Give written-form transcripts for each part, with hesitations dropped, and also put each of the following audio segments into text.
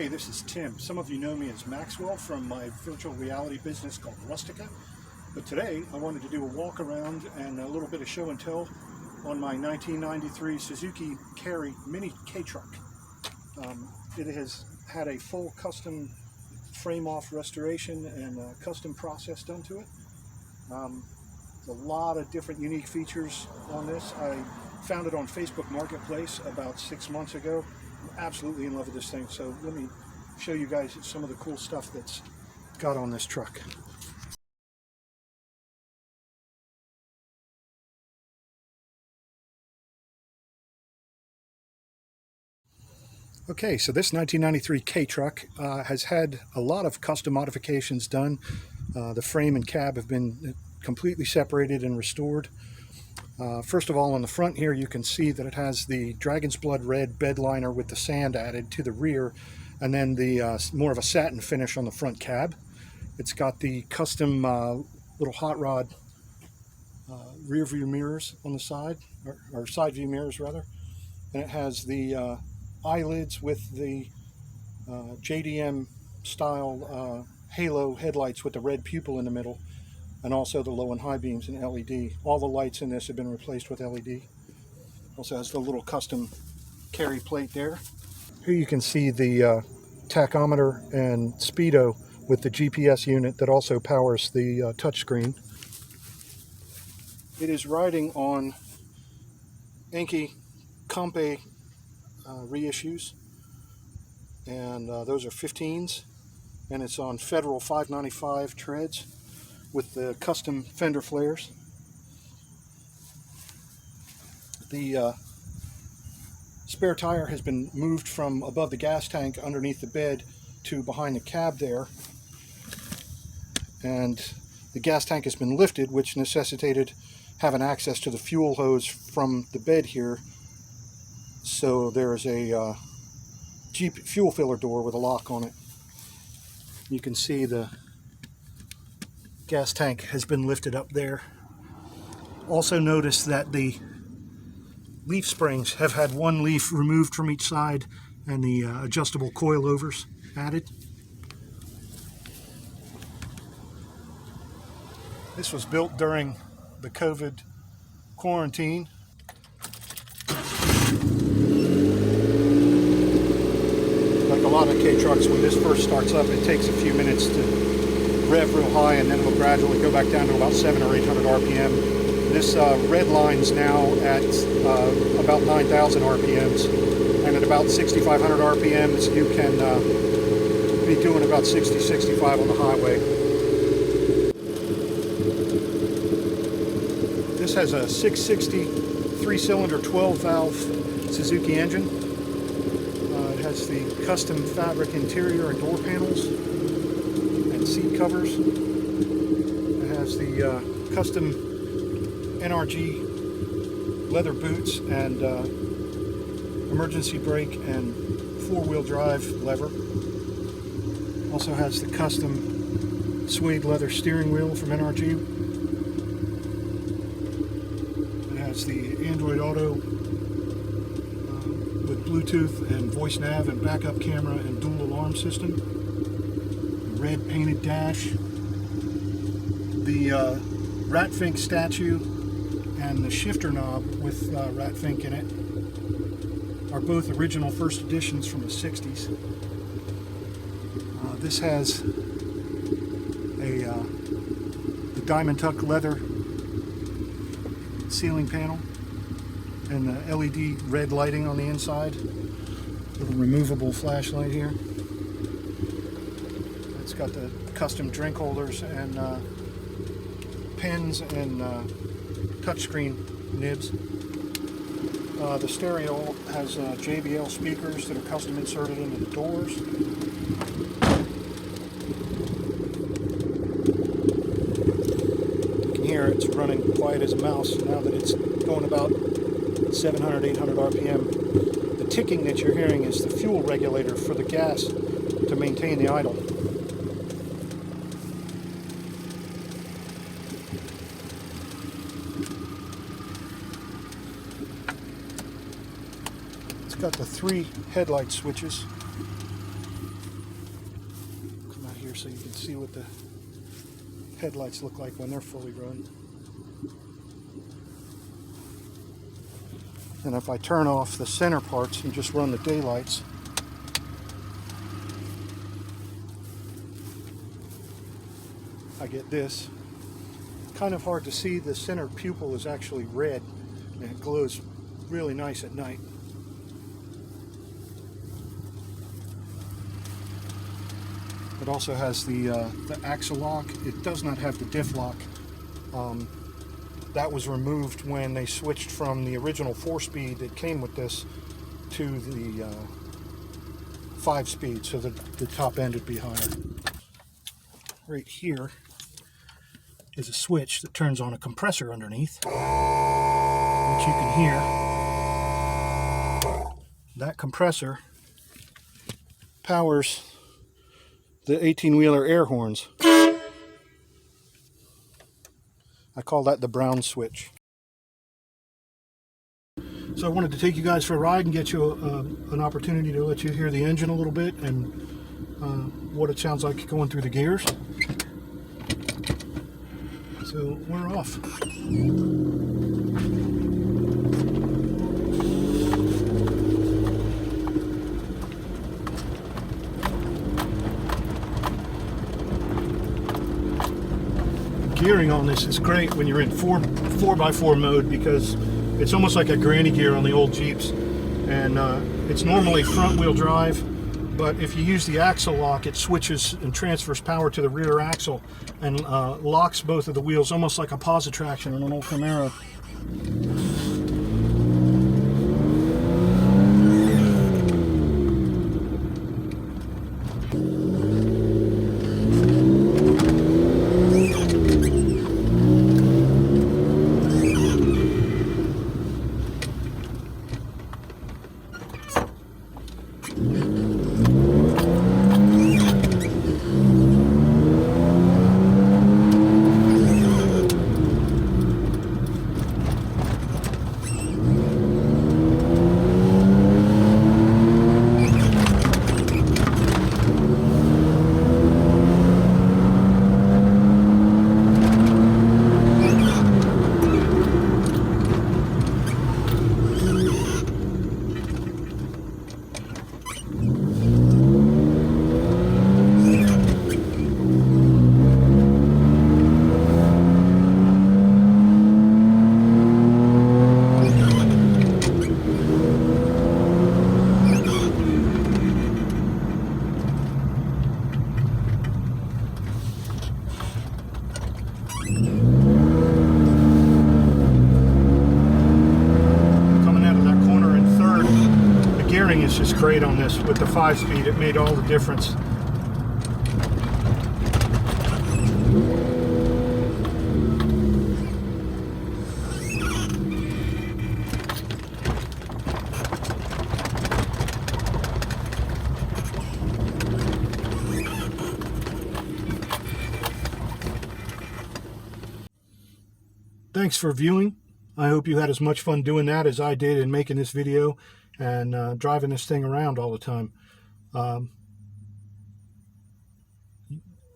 Hey, this is Tim. Some of you know me as Maxwell from my virtual reality business called Rustica. But today I wanted to do a walk around and a little bit of show and tell on my 1993 Suzuki Carry mini K-Truck. It has had a full custom frame-off restoration and a custom process done to it. A lot of different unique features on this. I found it on Facebook Marketplace about 6 months ago. I'm absolutely in love with this thing, so let me show you guys some of the cool stuff that's got on this truck. Okay, so this 1993 K-Truck has had a lot of custom modifications done. The frame and cab have been completely separated and restored. First of all, on the front here you can see that it has the Dragon's Blood red bed liner with the sand added to the rear, and then the more of a satin finish on the front cab. It's got the custom little hot rod rear view mirrors on the side, or side view mirrors rather, and it has the eyelids with the JDM style halo headlights with the red pupil in the middle, and also the low and high beams in LED. All the lights in this have been replaced with LED. Also has the little custom carry plate there. Here you can see the tachometer and speedo with the GPS unit that also powers the touchscreen. It is riding on Enki Compe reissues, and those are 15s, and it's on Federal 595 treads with the custom fender flares. The spare tire has been moved from above the gas tank underneath the bed to behind the cab there, and the gas tank has been lifted, which necessitated having access to the fuel hose from the bed here. So there's a Jeep fuel filler door with a lock on it. You can see the gas tank has been lifted up there. Also notice that the leaf springs have had one leaf removed from each side and the adjustable coilovers added. This was built during the COVID quarantine. Like a lot of K-trucks, when this first starts up, it takes a few minutes to rev real high, and then it'll gradually go back down to about 700 or 800 RPM. This red line's now at about 9,000 RPMs, and at about 6,500 RPMs you can be doing about 60-65 on the highway. This has a 660 3-cylinder 12-valve Suzuki engine. It has the custom fabric interior and door panels and seat covers. It has the custom NRG leather boots and emergency brake and 4-wheel drive lever. Also has the custom suede leather steering wheel from NRG. It has the Android Auto with Bluetooth and voice nav and backup camera and dual alarm system. Red painted dash. The Ratfink statue and the shifter knob with Ratfink in it are both original first editions from the 60s. This has the Diamond Tuck leather ceiling panel and the LED red lighting on the inside. Little removable flashlight here. It's got the custom drink holders and pens and touchscreen nibs. The stereo has JBL speakers that are custom inserted into the doors. You can hear it's running quiet as a mouse now that it's going about 700, 800 RPM. The ticking that you're hearing is the fuel regulator for the gas to maintain the idle. It's got the 3 headlight switches so you can see what the headlights look like when they're fully run. And if I turn off the center parts and just run the daylights, I get this. Kind of hard to see, the center pupil is actually red and it glows really nice at night. It also has the axle lock. It does not have the diff lock. That was removed when they switched from the original 4-speed that came with this to the 5-speed, so that the top end would be higher. Right here is a switch that turns on a compressor underneath, which you can hear. That compressor powers the 18-wheeler air horns. I call that the brown switch. So I wanted to take you guys for a ride and get you an opportunity to let you hear the engine a little bit and what it sounds like going through the gears. So we're off. Gearing on this is great when you're in 4x4 mode, because it's almost like a granny gear on the old Jeeps, and it's normally front wheel drive, but if you use the axle lock, it switches and transfers power to the rear axle and locks both of the wheels, almost like a positraction on an old Camaro. Is just great on this. With the 5-speed, it made all the difference. Thanks for viewing. I hope you had as much fun doing that as I did in making this video and driving this thing around all the time.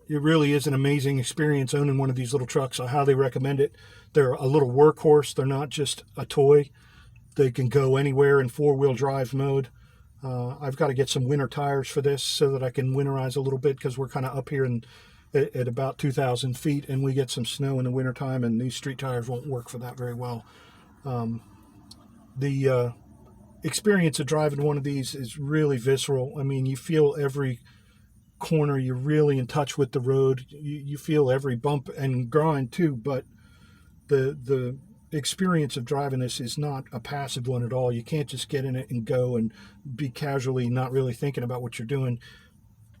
It really is an amazing experience owning one of these little trucks. I highly recommend it. They're a little workhorse. They're not just a toy. They can go anywhere in 4-wheel drive mode. I've got to get some winter tires for this so that I can winterize a little bit, because we're kind of up here at about 2,000 feet and we get some snow in the wintertime, and these street tires won't work for that very well. The experience of driving one of these is really visceral. I mean, you feel every corner. You're really in touch with the road. You feel every bump and grind too, but the experience of driving this is not a passive one at all. You can't just get in it and go and be casually not really thinking about what you're doing.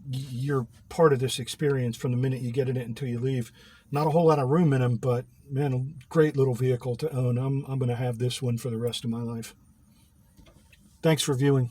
You're part of this experience from the minute you get in it until you leave. Not a whole lot of room in them, but man, a great little vehicle to own. I'm going to have this one for the rest of my life. Thanks for viewing.